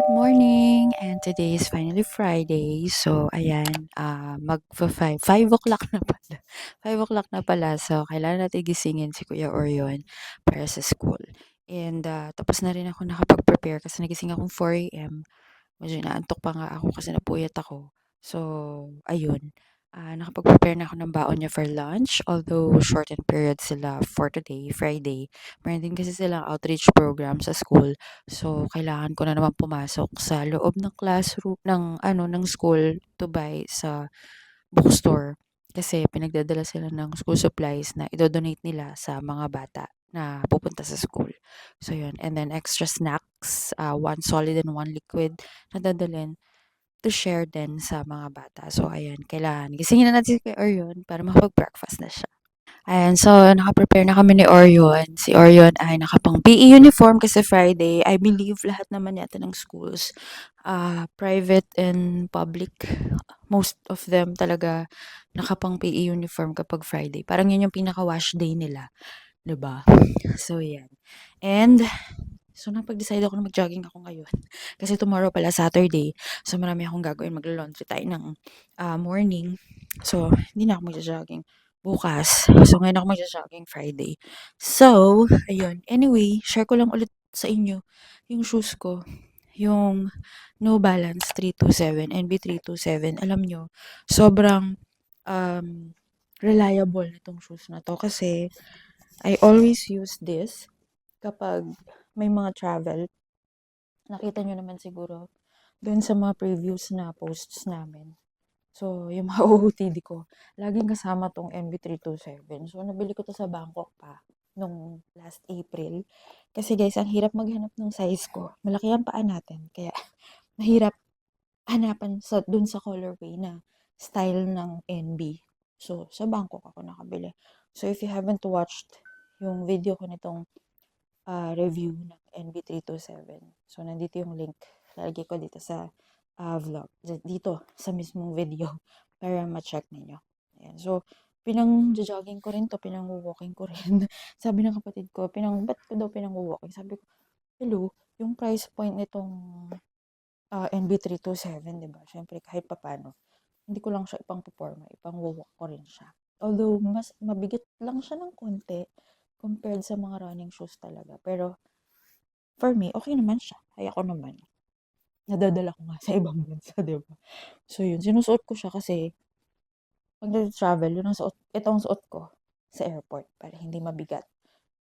Morning, and today is finally Friday. So, ayan, five o'clock na pala. 5 o'clock na pala. So, kailangan natin gisingin si Kuya Orion para sa school. And, tapos na rin ako nakapag-prepare kasi nagising akong 4 a.m. Medyo inaantok pa nga ako kasi napuyat ako. So, ayun. Nakapag-prepare na ako ng baon niya for lunch. Although, shortened period sila for today, Friday. Meron din kasi silang outreach program sa school. So, kailangan ko na naman pumasok sa loob ng classroom, ng school to buy sa bookstore. Kasi pinagdadala sila ng school supplies na idodonate nila sa mga bata na pupunta sa school. So, yun. And then, extra snacks, one solid and one liquid na dadalhin to share din sa mga bata. So, ayan, kailangan gisingin na natin si Kuya Orion para makapag-breakfast na siya. Ayan, so naka-prepare na kami ni Orion. Si Orion ay nakapang PE uniform kasi Friday. I believe lahat naman yata ng schools, private and public, most of them talaga nakapang PE uniform kapag Friday. Parang yun yung pinaka-wash day nila, 'di ba? So, yan. And so, napag-decide ako na mag-jogging ako ngayon. Kasi tomorrow pala Saturday. So, marami akong gagawin. Magla-laundry tayo ng morning. So, hindi na ako mag-jogging bukas. So, ngayon ako mag-jogging Friday. So, ayun. Anyway, share ko lang ulit sa inyo yung shoes ko. Yung No Balance 327, NB327. Alam nyo, sobrang reliable nitong shoes na to. Kasi, I always use this kapag may mga travel. Nakita nyo naman siguro doon sa mga previews na posts namin. So, yung mga OOTD ko, laging kasama tong MB327. So, nabili ko to sa Bangkok pa nung last April. Kasi guys, ang hirap maghanap ng size ko. Malaki ang paa natin. Kaya, mahirap hanapan dun sa colorway na style ng NB. So, sa Bangkok ako nakabili. So, if you haven't watched yung video ko nitong review ng NB327. So, nandito yung link. Lalagay ko dito sa vlog. Dito, sa mismong video. Para ma-check ninyo. Ayan. So, pinang-jogging ko rin to. Pinang-walking ko rin. Sabi ng kapatid ko, ba't ko daw pinang-walking? Sabi ko, hello, yung price point nitong NB327, diba? Siyempre, kahit papano. Hindi ko lang siya ipang-performa. Ipang-walk ko rin siya. Although, mas mabigat lang siya ng konti compared sa mga running shoes talaga. Pero, for me, okay naman siya. Kaya ko naman. Nadadala ko nga sa ibang bansa, di ba? So, yun. Sinusuot ko siya kasi pag nag-travel, ito ang suot ko sa airport para hindi mabigat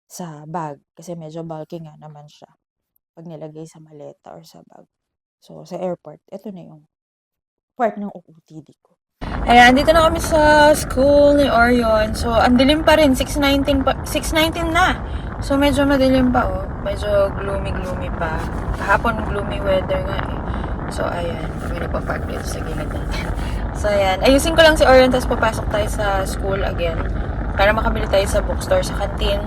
sa bag. Kasi medyo bulky nga naman siya pag nilagay sa maleta or sa bag. So, sa airport, ito na yung part ng OOTD ko. Ayan, dito na kami sa school ni Orion. So, ang dilim pa rin. 6:19 na. So, medyo madilim pa, oh. Medyo gloomy pa. Kahapon, gloomy weather nga, eh. So, ayan. Kami nagpa-park dito sa gilid natin. So, ayan. Ayusin ko lang si Orion, tapos papasok tayo sa school again. Para makabili tayo sa bookstore, sa canteen,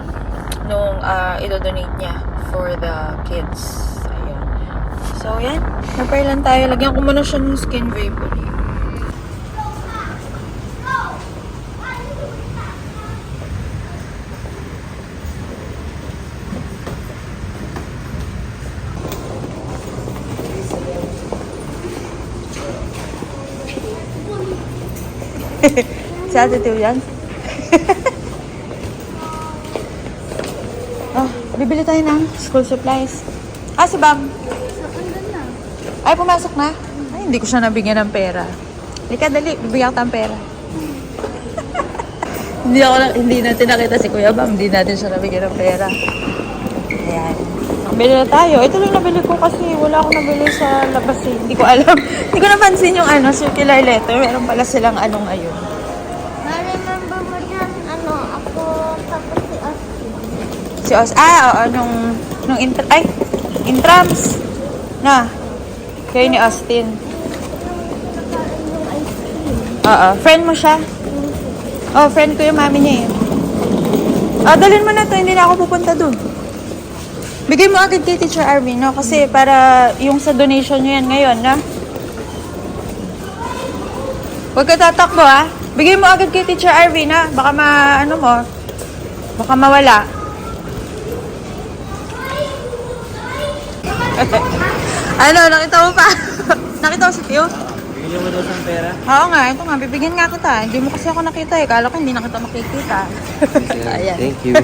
nung idodonate niya for the kids. Ayan. So, ayan. Prepare lang tayo. Lagyan ko muna siya ng skin vapor. Si Ate Teo yan. Bibili tayo ng school supplies. Si Bam. Ay, pumasok na. Ay, hindi ko siya nabigyan ng pera. Dali. Bibigyan ko ng pera. Hindi natin nakita si Kuya Bam. Hindi natin siya nabigyan ng pera. Ayan. Nakabili na tayo. Ito lang nabili ko kasi wala akong nabili sa labas eh. Hindi ko alam. Hindi ko napansin yung circular letter. Meron pala silang ayun. Na-remember mo yan, ako, tapos si Austin. Si oo, nung intrams. Na. Kayo ni Austin. Yung ice cream. Oo, friend mo siya? Friend ko yung mami niya eh. Dalhin mo na to, hindi na ako pupunta dun. Bigay mo agad kay Teacher Arvin, no? Kasi para yung sa donation nyo yan ngayon, na? Huwag ka tatakbo, ha? Bigay mo agad kay Teacher Arvin, ha? Baka baka mawala. Ano, nakita mo pa? Nakita mo si Tio? Bigyan mo daw siyang pera. Oo nga, ito nga, bibigyan nga kita. Hindi mo kasi ako nakita eh. Kala ko hindi na kita makikita. Ayan. Thank you.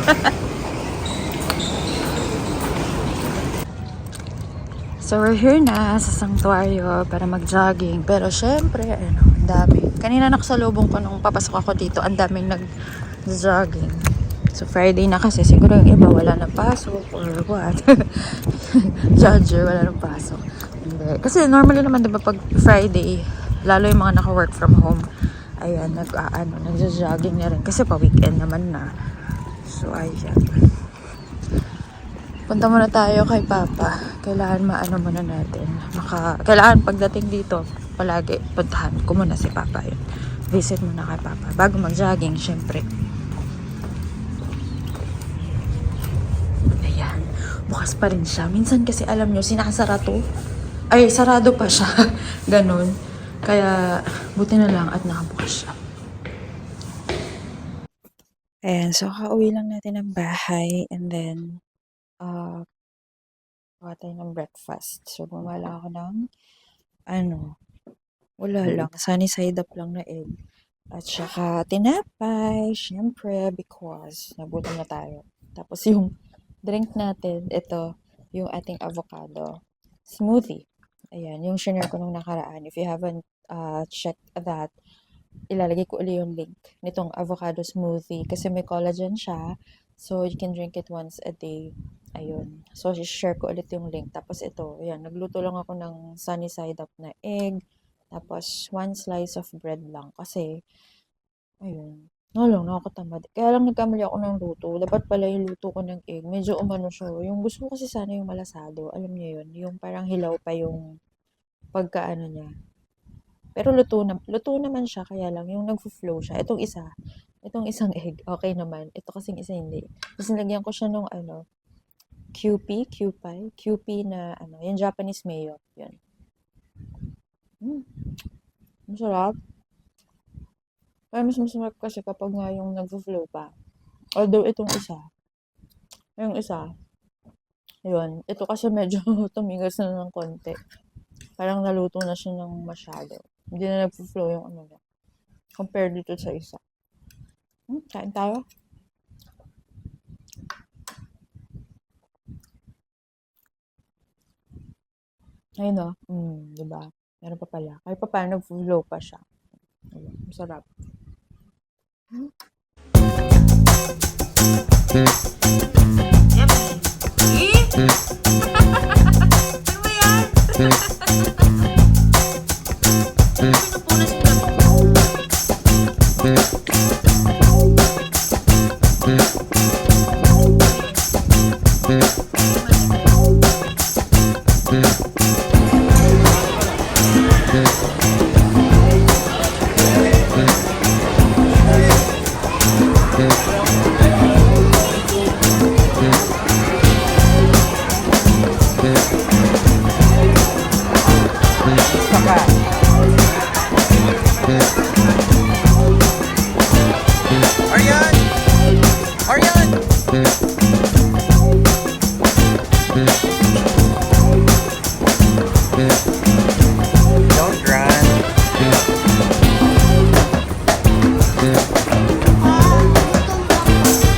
So, we're here na sa sanctuaryo para mag-jogging. Pero syempre, ano, ang dami. Kanina nakasalubong ko nung papasok ako dito, ang daming nag-jogging. So, Friday na kasi. Siguro yung iba wala nang pasok or what. Judger, wala nang pasok. Hindi. Kasi normally naman, di ba, pag Friday, lalo yung mga naka-work from home, ayan, nag-jogging na rin. Kasi pa-weekend naman na. So, ayan. Punta muna tayo kay Papa. Kailangan maano muna natin. Kailangan pagdating dito, palagi puntahan ko muna si Papa. Yun. Visit muna kay Papa. Bago mag-jogging, syempre. Ayan. Bukas pa rin siya. Minsan kasi alam nyo, sinasara to. Ay, sarado pa siya. Ganon. Kaya, buti na lang at nakabukas siya. Ayan. So, kauwi lang natin ng bahay. And then, gawa tayo ng breakfast. So, bumala ako ng, wala lang, sunny side up lang na egg. At saka, tinapay, syempre, because nabutan na tayo. Tapos yung drink natin, ito, yung ating avocado smoothie. Ayan, yung shinare ko nung nakaraan. If you haven't checked that, ilalagay ko ulit yung link nitong avocado smoothie kasi may collagen siya. So, you can drink it once a day. Ayun. So, share ko ulit yung link. Tapos ito, ayan, nagluto lang ako ng sunny side up na egg. Tapos, 1 slice of bread lang. Kasi, ayun, nakakatamad. Kaya lang nagkamali ako ng luto. Dapat pala yung luto ko ng egg. Medyo umano siya. Yung gusto ko kasi sana yung malasado. Alam niyo yun. Yung parang hilaw pa yung pagkaano niya. Pero luto naman siya, kaya lang yung nagfo-flow siya. Itong isang egg, okay naman. Ito kasing isa hindi. Tapos nilagyan ko siya nung QP na yung Japanese mayo. Yun. Masarap. Kaya mas masarap kasi kapag nga yung nagfo-flow pa. Although yung isa, yun. Ito kasi medyo tumigas na ng konti. Parang naluto na siya ng masyado. Hindi na nagfo-flow yung niya. Compared dito sa isa. Kain tayo. Ayun o. Diba? Meron pa pala. Kahit pa paano nag-flow pa siya. Ayun, masarap. Aryan! Aryan! Don't run.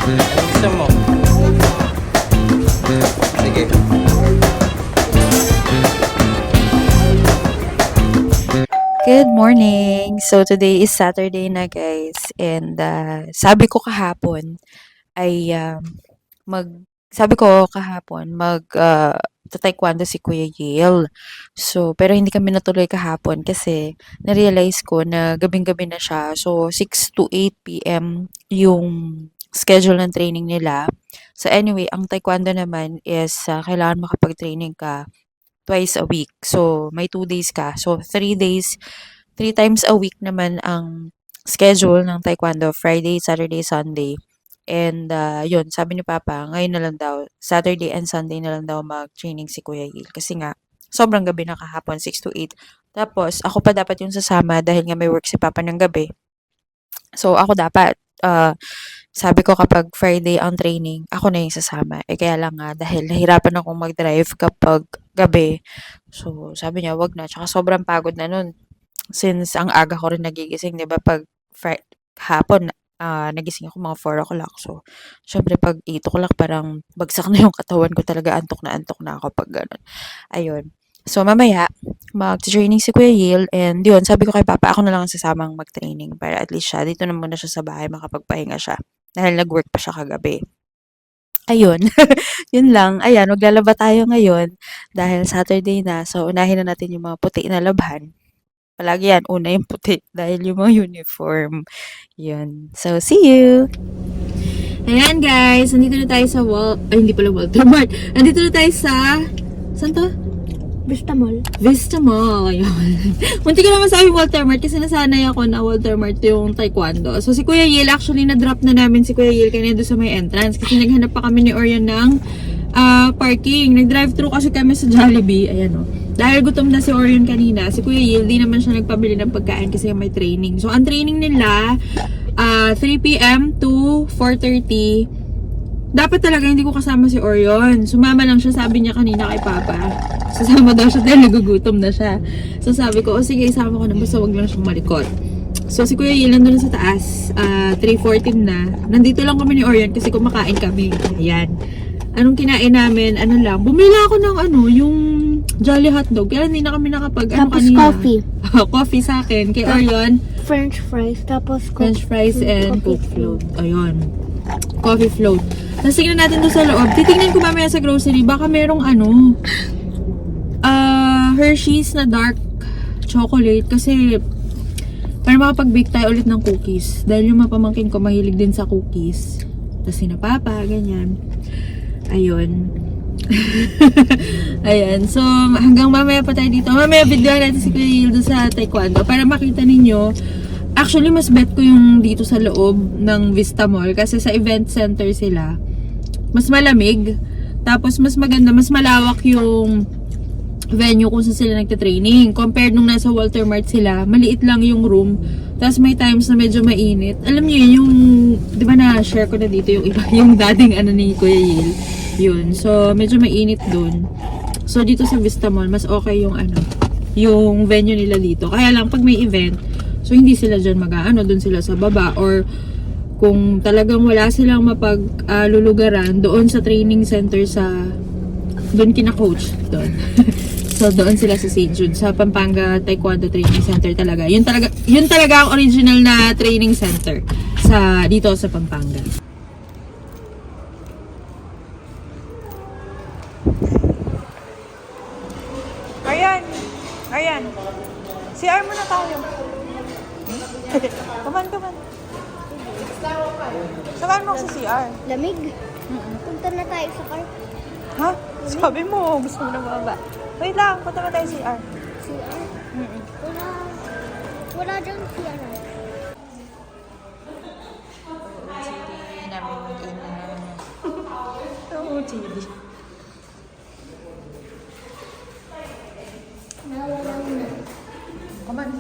Anong gusto mo? Sige. Good morning! So, today is Saturday na guys. And sabi ko kahapon ay taekwondo si Kuya Yale. So, pero hindi kami natuloy kahapon kasi na-realize ko na gabing-gabi na siya. So, 6 to 8 p.m. yung schedule ng training nila. So, anyway, ang taekwondo naman is kailangan makapag-training ka twice a week. So, may 2 days ka. So, 3 days, 3 times a week naman ang schedule ng taekwondo. Friday, Saturday, Sunday. And yun, sabi ni Papa, ngayon na lang daw, Saturday and Sunday na lang daw mag-training si Kuya Yil. Kasi nga, sobrang gabi na kahapon, 6 to 8. Tapos, ako pa dapat yung sasama dahil nga may work si Papa ng gabi. So, ako dapat, sabi ko kapag Friday ang training, ako na yung sasama. Eh kaya lang nga, dahil nahirapan akong mag-drive kapag gabi. So, sabi niya, wag na. Tsaka sobrang pagod na nun. Since ang aga ko rin nagigising, 'di ba? Pag hapon, nagising ako mga 4 o'clock. So, syempre pag 8 o'clock parang bagsak na yung katawan ko talaga, antok na ako pag gano'n. Ayun. So, mamaya mag-training si Kuya Yale and yun, sabi ko kay Papa, ako na lang ang sasamang mag-training para at least siya, dito na muna siya sa bahay, makapagpahinga siya. Dahil nag-work pa siya kagabi. Ayun, yun lang. Ayan, maglalaba tayo ngayon dahil Saturday na. So, unahin na natin yung mga puti na labhan. Palagi yan, una yung puti dahil yung mga uniform. Yun. So, see you! Ayan guys, nandito na tayo sa hindi pala Walter Mart. Nandito na tayo sa... Saan to? Vista Mall. Vista Mall. Ayun. Munti ko naman sabi Walter Mart kasi nasanay ako na Walter Mart yung taekwondo. So, si Kuya Yale, actually, na-drop na namin si Kuya Yale kanina doon sa may entrance kasi naghanap pa kami ni Orion ng parking. Nag-drive-through kasi kami sa Jollibee. Ayan o. Dahil gutom na si Orion kanina, si Kuya Yale, di naman siya nagpabili ng pagkain kasi may training. So, ang training nila, 3 p.m. to 4:30. Dapat talaga hindi ko kasama si Orion. Sumama lang siya, sabi niya kanina kay Papa. Sasama daw siya dahil nagugutom na siya. So sabi ko, sige, isama ko na, basta wag lang siyang malikot. So si Kuya Yil nandun na sa taas, 3:14 na. Nandito lang kami ni Orion kasi kumakain kami. Ayan. Anong kinain namin? Ano lang, bumili ako ng yung Jolly Hotdog. Kaya hindi na kami nakapag, Tapos kanina. coffee. Coffee sa akin. Kay Orion, French fries. Tapos French fries and coffee Coke float. Ayun. Coffee float. Tapos tingnan natin doon sa loob. Titingnan ko mamaya sa grocery. Baka merong Hershey's na dark chocolate. Kasi para makapag-bake tayo ulit ng cookies. Dahil yung mapamangkin ko mahilig din sa cookies. Tapos sinapapa, ganyan. Ayun. Ayan. So, hanggang mamaya pa tayo dito. Mamaya video natin si Kuya Yildo sa taekwondo para makita ninyo. Actually, mas bet ko yung dito sa loob ng Vista Mall kasi sa event center sila. Mas malamig. Tapos, mas maganda, mas malawak yung venue kung saan sila nagte-training. Compared nung nasa Walter Mart sila, maliit lang yung room. Tapos may times na medyo mainit. Alam niyo yung, di ba na-share ko na dito yung iba, yung dating ni Kuya Yil. Yun. So, medyo mainit dun. So, dito sa Vista Mall, mas okay yung yung venue nila dito. Kaya lang, pag may event, so hindi sila dyan dun sila sa baba. Or, kung talagang wala silang lulugaran, doon sa training center doon kina-coach. Doon. So, doon sila sa St. Jude, sa Pampanga Taekwondo Training Center talaga. Yun talaga ang original na training center dito sa Pampanga. Ayan. CR muna tayo. Come on. Samahan mo ako sa CR. lamig. Punta na tayo sa car. Ha? Sabi mo, gusto mo na baba. Wait lang, punta na tayo sa CR. CR? Wala dyan CR. Hindi namin mag-ina. Oo, TV. Nawala na. Come on.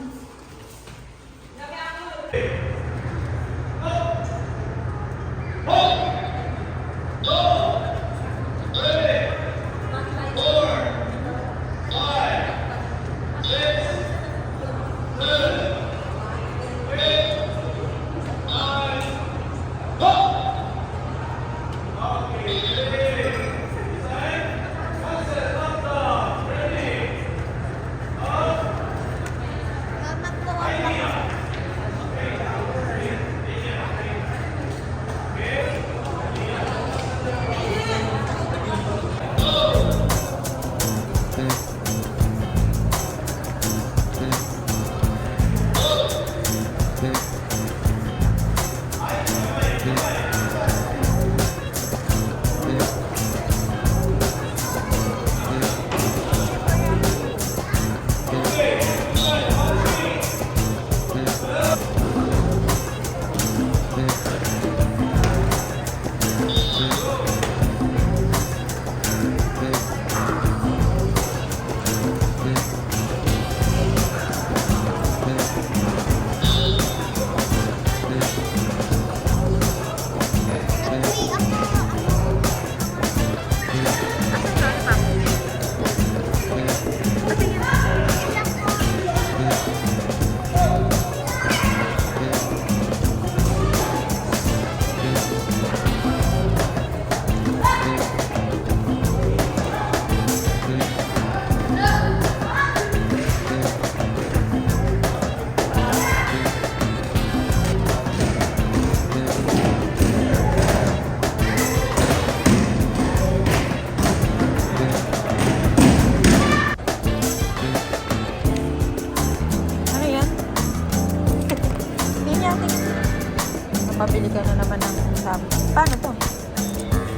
Pabili ka na naman ng something. Paano to?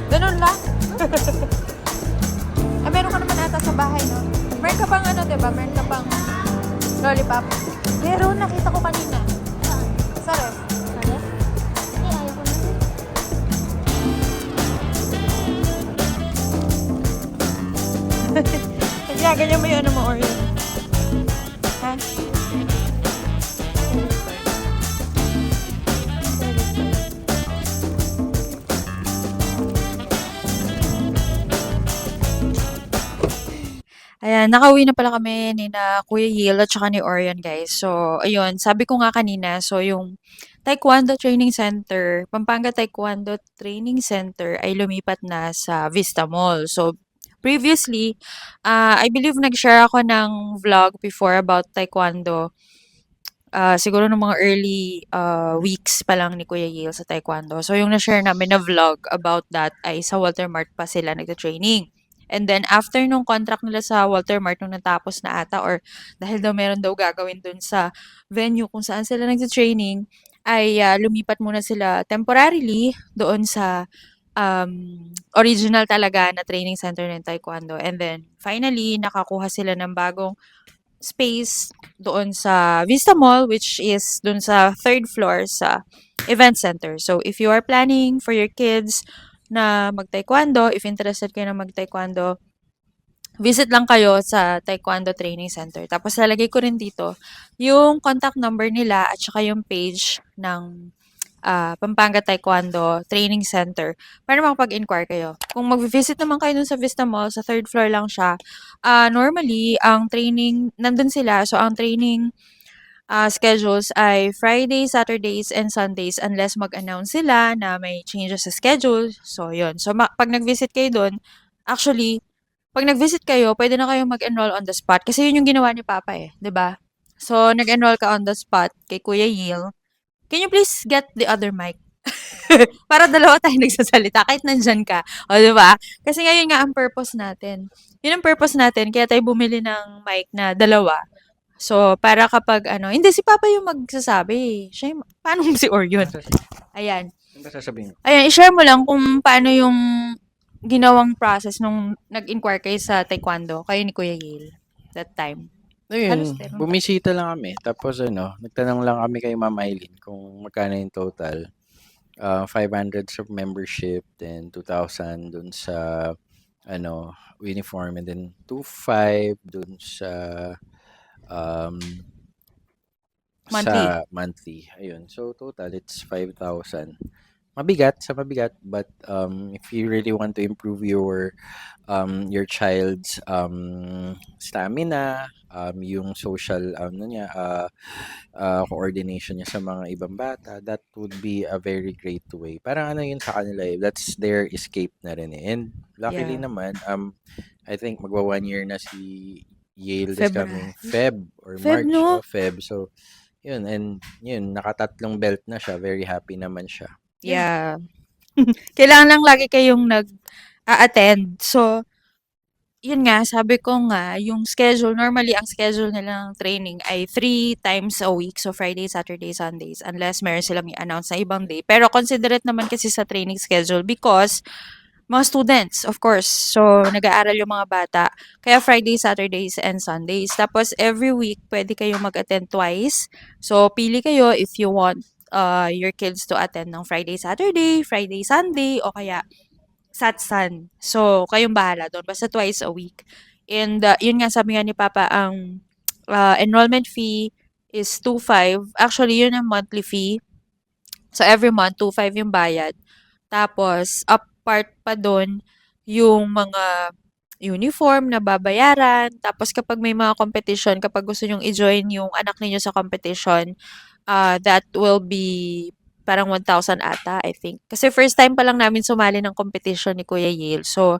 Ganun lang? Meron ka naman ata sa bahay, no? Meron ka pang ano, diba? Meron ka pang lollipop. Meron, nakita ko kanina. Saan? Sa ref. Saan? Ayaw ko na. Kaya ganyan mo yung ano mo, Oreo. Ha? Ayan, nakauwi na pala kami ni na Kuya Yil at saka ni Orion, guys. So, ayun, sabi ko nga kanina, so yung Taekwondo Training Center, Pampanga Taekwondo Training Center ay lumipat na sa Vista Mall. So, previously, I believe nag-share ako ng vlog before about Taekwondo. Siguro nung mga early weeks pa lang ni Kuya Yale sa Taekwondo. So, yung na-share namin na vlog about that ay sa Walter Mart pa sila nagta-training. And then, after nung contract nila sa Walter Mart nung natapos na ata or dahil daw meron daw gagawin dun sa venue kung saan sila nagta-training, ay lumipat muna sila temporarily doon sa original talaga na training center ng Taekwondo. And then, finally, nakakuha sila ng bagong space doon sa Vista Mall, which is doon sa third floor sa event center. So, if you are planning for your kids na mag-taekwondo, if interested kayo na mag-taekwondo, visit lang kayo sa Taekwondo Training Center. Tapos, lalagay ko rin dito yung contact number nila at saka yung page ng Pampanga Taekwondo Training Center para makapag-inquire kayo. Kung mag-visit naman kayo dun sa Vista Mall, sa third floor lang siya, normally, ang training, nandun sila, so ang training schedules ay Fridays, Saturdays, and Sundays unless mag-announce sila na may changes sa schedule. So, yun. So, pag nag-visit kayo dun, actually, pag nag-visit kayo, pwede na kayong mag-enroll on the spot kasi yun yung ginawa ni Papa eh, 'di ba? So, nag-enroll ka on the spot kay Kuya Yil. Can you please get the other mic? Para dalawa tayo nagsasalita kahit nandyan ka. O, 'di ba? Kasi ngayon nga ang purpose natin. Yun ang purpose natin kaya tayo bumili ng mic na dalawa. So, para kapag ano, hindi si Papa yung magsasabi. Siya yung, paano si Orion? Ayan. Ano ba sasabihin mo? Ayan, i-share mo lang kung paano yung ginawang process nung nag-inquire kayo sa taekwondo, kayo ni Kuya Yale, that time. Halos Ayun, meron bumisita lang kami. Tapos nagtanong lang kami kay Ma'am Eileen kung magkano yung total. 500 sa membership, then 2,000 dun sa uniform, and then 2,500 dun sa um, monthly. sa monthly. Ayun. So total it's 5,000. Mabigat, but if you really want to improve your child's stamina, yung social niya, coordination niya sa mga ibang bata, that would be a very great way. Parang ano yun sa kanila eh. That's their escape na rin eh. And luckily Yeah. naman, I think magwa 1 year na si Yale this coming February. Feb or Feb, March. no? Feb. So, yun. And yun, nakatatlong belt na siya. Very happy naman siya. Yeah. Kailangan lang lagi kayong nag-a-attend. So, yun nga, sabi ko nga, yung schedule, normally ang schedule nila ng training ay 3 times a week. So, Friday, Saturday, Sundays. Unless meron silang i-announce na ibang day. Pero considerate naman kasi sa training schedule because mga students, of course. So, nag-aaral yung mga bata. Kaya Friday, Saturdays, and Sundays. Tapos, every week, pwede kayong mag-attend twice. So, pili kayo if you want your kids to attend ng Friday, Saturday, Friday, Sunday, o kaya Satsan. So, kayong bahala doon. Basta twice a week. And, yun nga, sabi nga ni Papa, ang enrollment fee is 2,500. Actually, yun ang monthly fee. So, every month, 2,500 yung bayad. Tapos, apart pa doon, yung mga uniform na babayaran. Tapos, kapag may mga competition, kapag gusto nyong i-join yung anak ninyo sa competition, that will be parang 1,000 ata, I think. Kasi first time pa lang namin sumali ng competition ni Kuya Yale. So,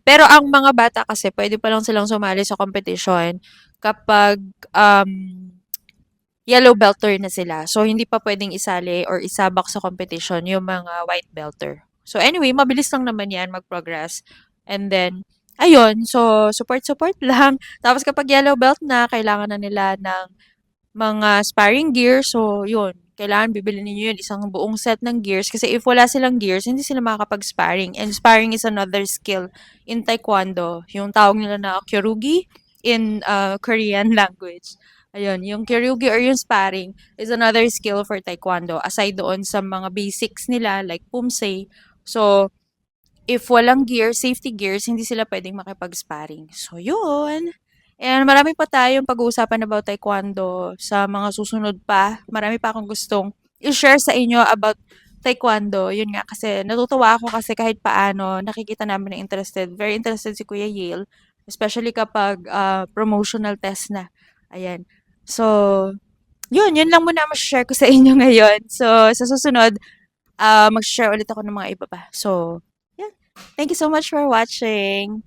pero ang mga bata kasi, pwede pa lang silang sumali sa competition kapag yellow belter na sila. So, hindi pa pwedeng isali or isabak sa competition yung mga white belter. So, anyway, mabilis lang naman yan mag-progress. And then, ayun, so, support lang. Tapos, kapag yellow belt na, kailangan na nila ng mga sparring gear. So, yun. kailangan bibili ninyo yun, isang buong set ng gears. Kasi if wala silang gears, hindi sila makakapag-sparring. And sparring is another skill in Taekwondo. Yung tawag nila na kyorugi in Korean language. Ayun, yung kyorugi or yung sparring is another skill for Taekwondo. Aside doon sa mga basics nila like pumse. So, if walang gear, safety gears, hindi sila pwedeng makipag-sparring. So, yun. And marami pa tayong pag-uusapan about Taekwondo sa mga susunod pa. Marami pa akong gustong i-share sa inyo about Taekwondo. Yun nga, kasi natutuwa ako kasi kahit paano, nakikita namin na interested. Very interested si Kuya Yale. Especially kapag promotional test na. Ayan. So, yun lang muna ang share ko sa inyo ngayon. So, sa susunod, mag-share ulit ako ng mga iba pa. So, yeah. Thank you so much for watching.